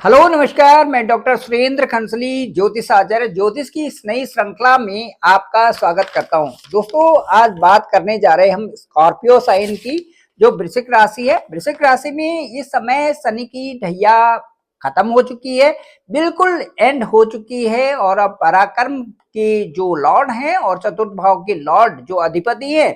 Hello नमस्कार, मैं doctor Surendra खंसली ज्योतिष आचार्य ज्योतिष की इस नई श्रृंखला में आपका स्वागत करता हूं। दोस्तों, आज बात करने जा रहे हैं हम स्कॉर्पियो साइन की, जो वृश्चिक राशि है। वृश्चिक राशि में इस समय शनि की ढैया खत्म हो चुकी है, बिल्कुल एंड हो चुकी है। और अब पराक्रम के जो लॉर्ड हैं और चतुर्थ भाव के लॉर्ड जो अधिपति है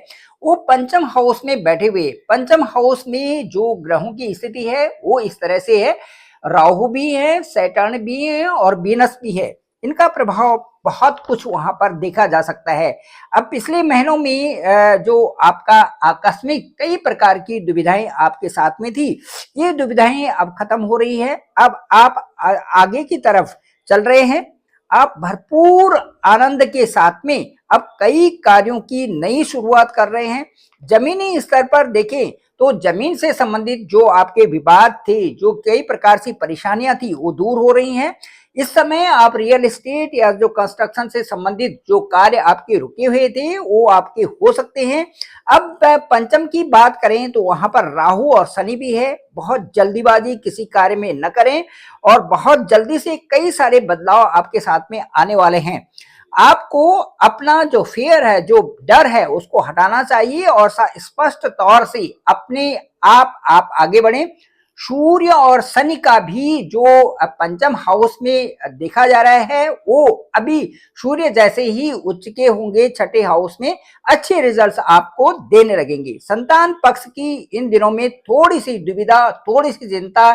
वो पंचम हाउस में बैठे हुए। पंचम हाउस में जो ग्रहों की स्थिति है वो इस तरह से है, राहु भी है, सैटर्न भी है और वीनस भी है। इनका प्रभाव बहुत कुछ वहां पर देखा जा सकता है। अब पिछले महीनों में जो आपका आकस्मिक कई प्रकार की दुविधाएं आपके साथ में थी, ये दुविधाएं अब खत्म हो रही है। अब आप आगे की तरफ चल रहे हैं। आप भरपूर आनंद के साथ में अब कई कार्यों की नई शुरुआत कर रहे हैं। जमीनी स्तर पर देखें तो जमीन से संबंधित जो आपके विवाद थे, जो कई प्रकार की परेशानियां थी, वो दूर हो रही हैं। इस समय आप रियल एस्टेट या जो कंस्ट्रक्शन से संबंधित जो कार्य आपके रुके हुए थे वो आपके हो सकते हैं। अब पंचम की बात करें तो वहां पर राहु और शनि भी है। बहुत जल्दीबाजी किसी कार्य में न करें और बहुत जल्दी से कई सारे बदलाव आपके साथ में आने वाले हैं। आपको अपना जो फियर है, जो डर है, उसको हटाना चाहिए और स्पष्ट तौर से अपने आप आगे बढ़ें। सूर्य और शनि का भी जो पंचम हाउस में देखा जा रहा है वो अभी सूर्य जैसे ही उच्च के होंगे छठे हाउस में, अच्छे रिजल्ट्स आपको देने लगेंगे। संतान पक्ष की इन दिनों में थोड़ी सी दुविधा, थोड़ी सी चिंता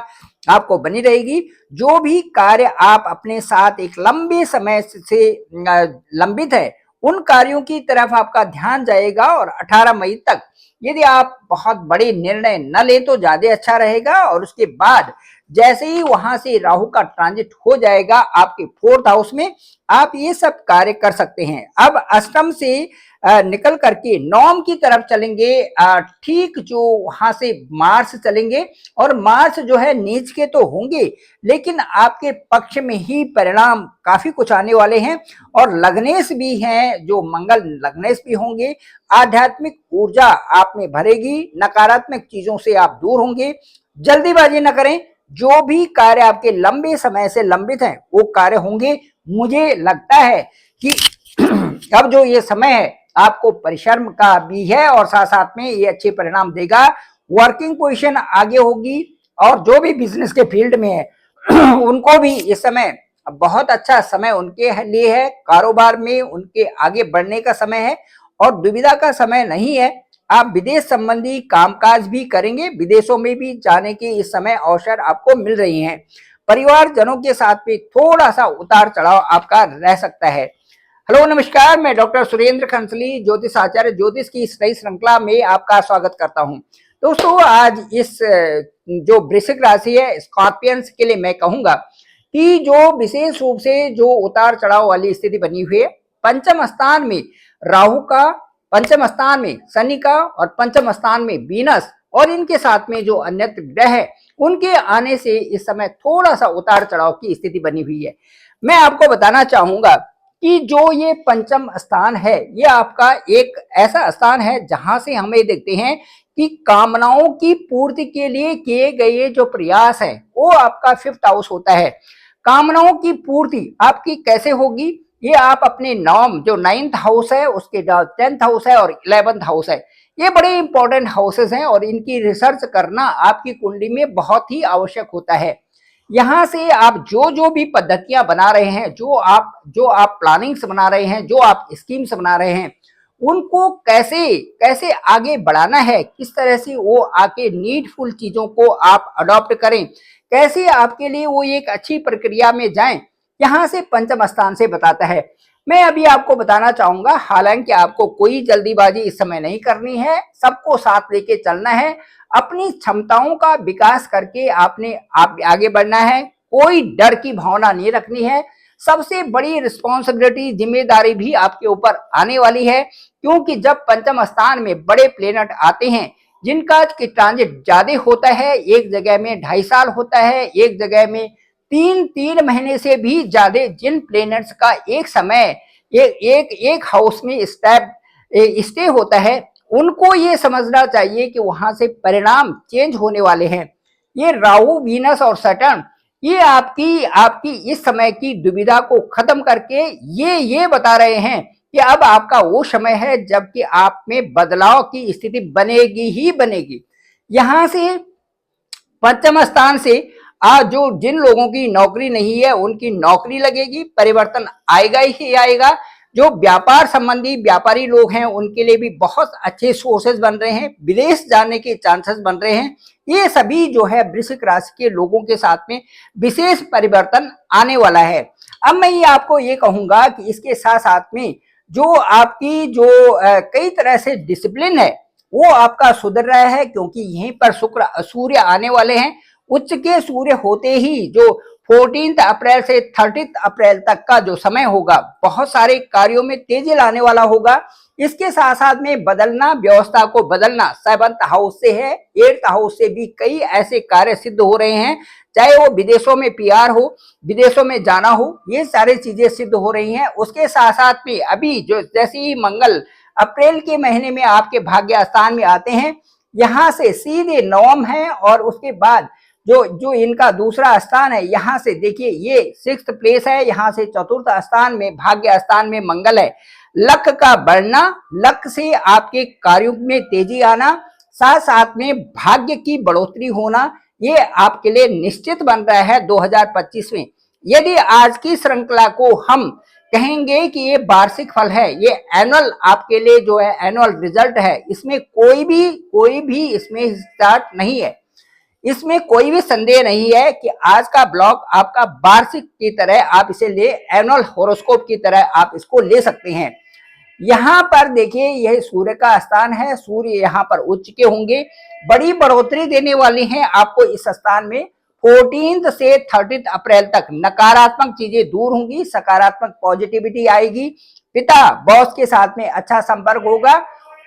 आपको बनी रहेगी। जो भी कार्य आप अपने साथ एक लंबे समय से लंबित है, उन कार्यों की तरफ आपका ध्यान जाएगा। और 18 मई तक यदि आप बहुत बड़े निर्णय न ले तो ज्यादा अच्छा रहेगा। और उसके बाद जैसे ही वहां से राहु का ट्रांजिट हो जाएगा आपके फोर्थ हाउस में, आप ये सब कार्य कर सकते हैं। अब अष्टम से निकल करके नवम की तरफ चलेंगे। ठीक जो वहां से मार्स चलेंगे, और मार्स जो है नीच के तो होंगे लेकिन आपके पक्ष में ही परिणाम काफी कुछ आने वाले हैं। और लग्नेश भी हैं, जो मंगल लग्नेश भी होंगे। आध्यात्मिक ऊर्जा आप में भरेगी, नकारात्मक चीजों से आप दूर होंगे। जल्दीबाजी न करें, जो भी कार्य आपके लंबे समय से लंबित हैं वो कार्य होंगे। मुझे लगता है कि अब जो ये समय है आपको परिश्रम का भी है और साथ साथ में ये अच्छे परिणाम देगा। वर्किंग पोजीशन आगे होगी और जो भी बिजनेस के फील्ड में है उनको भी इस समय बहुत अच्छा समय उनके लिए है। कारोबार में उनके आगे बढ़ने का समय है और दुविधा का समय नहीं है। आप विदेश संबंधी कामकाज भी करेंगे, विदेशों में भी जाने के इस समय अवसर आपको मिल रही हैं। परिवारजनों के साथ भी थोड़ा सा उतार चढ़ाव आपका रह सकता है। हेलो नमस्कार, मैं डॉक्टर सुरेंद्र खंसली ज्योतिष आचार्य ज्योतिष की इस नई श्रृंखला में आपका स्वागत करता हूं। दोस्तों, आज इस जो वृश्चिक राशि है स्कॉर्पियंस के लिए मैं कहूंगा कि जो विशेष रूप से जो उतार चढ़ाव वाली स्थिति बनी हुई है, पंचम स्थान में राहु का, पंचम स्थान में शनि का और पंचम स्थान में वीनस और इनके साथ में जो अन्य ग्रह है उनके आने से इस समय थोड़ा सा उतार चढ़ाव की स्थिति बनी हुई है। मैं आपको बताना चाहूंगा कि जो ये पंचम स्थान है ये आपका एक ऐसा स्थान है जहां से हमें देखते हैं कि कामनाओं की पूर्ति के लिए किए गए जो प्रयास है वो आपका फिफ्थ हाउस होता है। कामनाओं की पूर्ति आपकी कैसे होगी, ये आप अपने नवम जो 9th हाउस है उसके 10th हाउस है और 11th हाउस है, ये बड़े इंपॉर्टेंट हाउसेस हैं और इनकी रिसर्च करना आपकी कुंडली में बहुत ही आवश्यक होता है। यहाँ से आप जो भी पद्धतियां बना रहे हैं, जो आप प्लानिंग्स बना रहे हैं, जो आप स्कीम्स बना रहे हैं, उनको कैसे कैसे आगे बढ़ाना है, किस तरह से वो आके नीडफुल चीजों को आप अडॉप्ट करें, कैसे आपके लिए वो एक अच्छी प्रक्रिया में जाएं, यहाँ से पंचम स्थान से बताता है। मैं अभी आपको बताना चाहूंगा, हालांकि आपको कोई जल्दीबाजी इस समय नहीं करनी है, सबको साथ लेके चलना है, अपनी क्षमताओं का विकास करके आप आगे बढ़ना है। कोई डर की भावना नहीं रखनी है। सबसे बड़ी रिस्पॉन्सिबिलिटी, जिम्मेदारी भी आपके ऊपर आने वाली है, क्योंकि जब पंचम स्थान में बड़े प्लेनेट आते हैं जिनका ट्रांजिट ज्यादा होता है, एक जगह में 2.5 साल होता है, एक जगह में 3 महीने से भी ज्यादा, जिन प्लेनेट्स का एक समय एक हाउस में स्टे होता है, उनको ये समझना चाहिए कि वहां से परिणाम चेंज होने वाले हैं। ये राहु, वीनस और सैटर्न ये आपकी आपकी इस समय की दुविधा को खत्म करके ये बता रहे हैं कि अब आपका वो समय है जबकि आप में बदलाव की स्थिति बनेगी ही बनेगी। यहां से पंचम स्थान से आज जो जिन लोगों की नौकरी नहीं है उनकी नौकरी लगेगी, परिवर्तन आएगा ही आएगा। जो व्यापार संबंधी व्यापारी लोग हैं उनके लिए भी बहुत अच्छे सोर्सेज बन रहे हैं, विदेश जाने के चांसेस बन रहे हैं। ये सभी जो है वृश्चिक राशि के लोगों के साथ में विशेष परिवर्तन आने वाला है। अब मैं ये आपको ये कहूंगा कि इसके साथ साथ में जो आपकी जो कई तरह से डिसिप्लिन है वो आपका सुधर रहा है, क्योंकि यहीं पर सूर्य आने वाले हैं। उच्च के सूर्य होते ही जो 14 अप्रैल से 30 अप्रैल तक का जो समय होगा बहुत सारे कार्यों में तेजी लाने वाला होगा। इसके साथ साथ में बदलना, व्यवस्था को बदलना 7th हाउस से है, 8th हाउस से भी कई ऐसे कार्य सिद्ध हो रहे हैं, चाहे वो विदेशों में पीआर हो, विदेशों में जाना हो, ये सारी चीजें सिद्ध हो रही हैं। उसके साथ साथ में अभी जो जैसे ही मंगल अप्रैल के महीने में आपके भाग्य स्थान में आते हैं, यहां से सीधे नवम है और उसके बाद जो इनका दूसरा स्थान है, यहां से देखिए ये 6th प्लेस है, यहां से 4th स्थान में भाग्य स्थान में मंगल है। लक का बढ़ना, लक से आपके कार्यों में तेजी आना, साथ साथ में भाग्य की बढ़ोतरी होना, ये आपके लिए निश्चित बन रहा है 2025 में। यदि आज की श्रृंखला को हम कहेंगे कि ये वार्षिक फल है, ये एनुअल आपके लिए जो है एनुअल रिजल्ट है, इसमें कोई भी इसमें स्टार्ट नहीं है, इसमें कोई भी संदेह नहीं है कि आज का ब्लॉग आपका वार्षिक की तरह आप इसे ले, एनुअल होरोस्कोप की तरह आप इसको ले सकते हैं। यहाँ पर देखिए यह सूर्य का स्थान है, सूर्य यहाँ पर उच्च के होंगे, बड़ी बढ़ोतरी देने वाली हैं आपको इस स्थान में। 14 से 30 अप्रैल तक नकारात्मक चीजें दूर होंगी, सकारात्मक पॉजिटिविटी आएगी, पिता बॉस के साथ में अच्छा संपर्क होगा।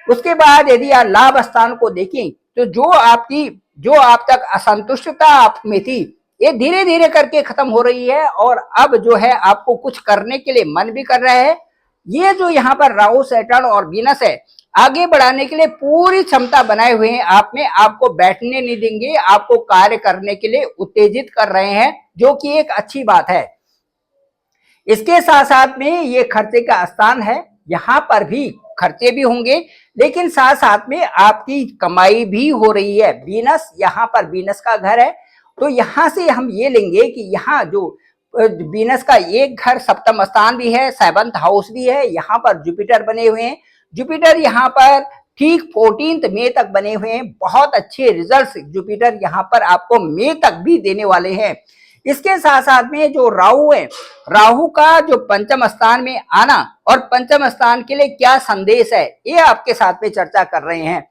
उसके बाद यदि आप लाभ स्थान को देखें तो जो आप तक असंतुष्टता आप में थी, ये धीरे धीरे करके खत्म हो रही है और अब जो है आपको कुछ करने के लिए मन भी कर रहा है। ये जो यहाँ पर राहु, सैटर्न और वीनस है, आगे बढ़ाने के लिए पूरी क्षमता बनाए हुए हैं आप में, आपको बैठने नहीं देंगे, आपको कार्य करने के लिए उत्तेजित कर रहे हैं, जो कि एक अच्छी बात है। इसके साथ साथ में ये खर्चे का स्थान है, यहाँ पर भी खर्चे भी होंगे, लेकिन साथ साथ में आपकी कमाई भी हो रही है। वीनस यहाँ पर वीनस का घर है, तो यहाँ से हम ये लेंगे कि यहाँ जो वीनस का एक घर सप्तम स्थान भी है, 7th हाउस भी है, यहाँ पर जुपिटर बने हुए हैं। जुपिटर यहाँ पर ठीक 14 मई तक बने हुए हैं, बहुत अच्छे रिजल्ट्स जुपिटर यहाँ पर आपको मई तक भी देने वाले हैं। इसके साथ साथ में जो राहु है, राहु का जो पंचम स्थान में आना और पंचम स्थान के लिए क्या संदेश है, ये आपके साथ में चर्चा कर रहे हैं।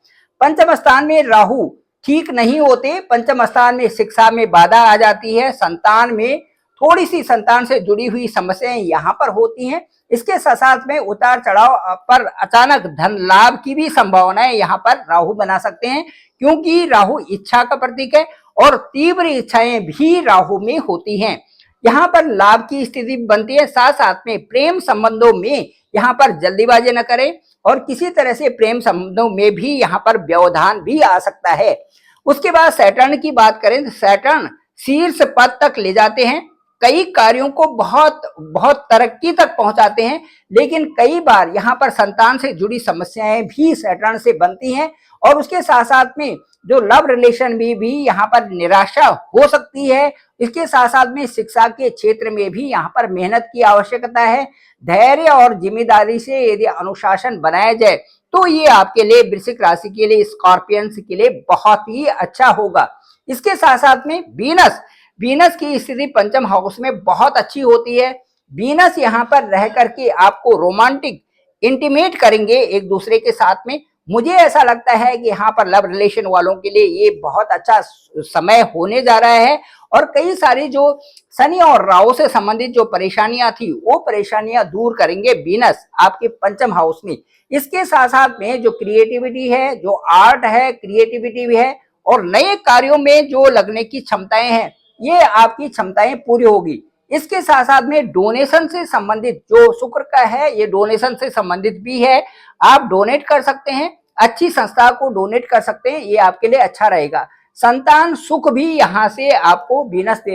पंचम स्थान में राहु ठीक नहीं होते, पंचम स्थान में शिक्षा में बाधा आ जाती है, संतान में थोड़ी सी संतान से जुड़ी हुई समस्याएं यहाँ पर होती हैं। इसके साथ साथ में उतार चढ़ाव पर अचानक धन लाभ की भी संभावनाएं यहाँ पर राहु बना सकते हैं, क्योंकि राहु इच्छा का प्रतीक है और तीव्र इच्छाएं भी राहु में होती हैं। यहाँ पर लाभ की स्थिति बनती है। साथ साथ में प्रेम संबंधों में यहाँ पर जल्दीबाजी न करें और किसी तरह से प्रेम संबंधों में भी यहाँ पर व्यवधान भी आ सकता है। उसके बाद सैटर्न की बात करें तो सैटर्न शीर्ष पद तक ले जाते हैं, कई कार्यों को बहुत बहुत तरक्की तक पहुंचाते हैं, लेकिन कई बार यहाँ पर संतान से जुड़ी समस्याएं भी सैटर्न से बनती हैं और उसके साथ साथ में जो लव रिलेशन में भी यहाँ पर निराशा हो सकती है। इसके साथ साथ में शिक्षा के क्षेत्र में भी यहाँ पर मेहनत की आवश्यकता है। धैर्य और जिम्मेदारी से यदि अनुशासन बनाया जाए तो ये आपके लिए वृश्चिक राशि के लिए, स्कॉर्पियंस के लिए बहुत ही अच्छा होगा। इसके साथ साथ में वीनस की स्थिति पंचम हाउस में बहुत अच्छी होती है। वीनस यहाँ पर रह करके आपको रोमांटिक इंटीमेट करेंगे एक दूसरे के साथ में। मुझे ऐसा लगता है कि यहाँ पर लव रिलेशन वालों के लिए ये बहुत अच्छा समय होने जा रहा है और कई सारी जो शनि और राहु से संबंधित जो परेशानियां थी वो परेशानियां दूर करेंगे वीनस आपके पंचम हाउस में। इसके साथ साथ में जो क्रिएटिविटी है, जो आर्ट है, क्रिएटिविटी भी है और नए कार्यों में जो लगने की क्षमताएं हैं, ये आपकी क्षमताएं पूरी होगी। इसके साथ साथ में डोनेशन से संबंधित जो शुक्र का है, ये डोनेशन से संबंधित भी है, आप डोनेट कर सकते हैं, अच्छी संस्था को डोनेट कर सकते हैं, ये आपके लिए अच्छा रहेगा। संतान सुख भी यहाँ से आपको वीनस दे रहे हैं।